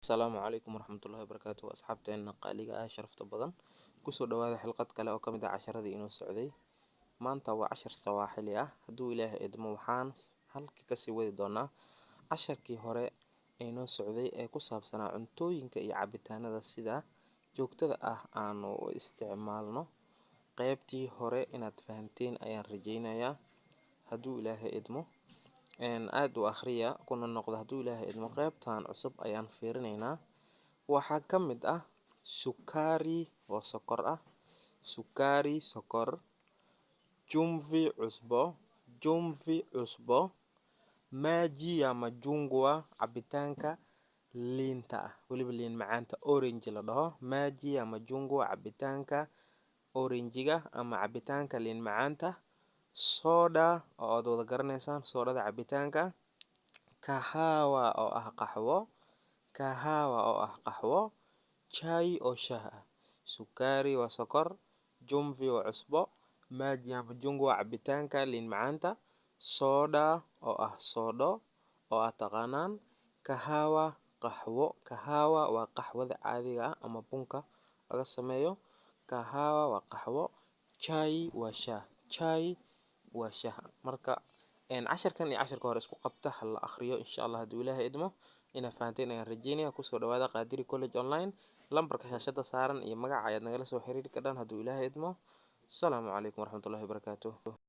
السلام عليكم ورحمة الله وبركاته أصحابتنا قاليقة شرفت بدن kusoo dhawaada xilqad kale oo ka mid ah casharadii inoo socday maanta waa cashar sawaaxili ah hadduu ilaahay idmo waxaan halkii kasii wadi doonaa casharkii hore ee inoo socday ee ku saabsanaa cuntooyinka iyo cabitaanada sida joogtada ah aanu u isticmaalno qaybtii hore inaad fahanteen ayaan rajaynayaa hadduu ilaahay idmo aad u akhriya kuna noqda hadduu ilaahay idmo qaybtan cusub ayaan fiirinaynaa waxaa ka mid ah sukari oo sokor ah sukari sokor jumvi cusbo maji ya majungwa cabitaanka liinta ah weliba liin macaanta orange la dhaho maji ya majungwa cabitaanka oranjiga ama cabitaanka liin macaanta soda oo aad wada garanaysaan soodhada cabitaanka kahawa oo ah qaxwo chai oo shaah ah sukari waa sokor jumvi waa cusbo maji ya majungwa cabitaanka liin macaanta soda oo ah soodho oo aad taqaanaan kahawa qaxwo kahawa waa qaxwada caadiga ah ama bunka laga sameeyo kahawa waa qaxwo chai waa shaah marka casharkan iyo casharka hore isku qabta hal la akhriyo insha Allah hadduu ilaahay idmo ina fahanteen ayaan rajaynaya kusoo dhawaada Qadiri College Online lambarka shaashada saaran iyo magaca ayaad nagala soo xiriiri kartaan hadduu ilaahay idmo. Assalaamu calaykum waraxmatullaahi wabarakaatuh.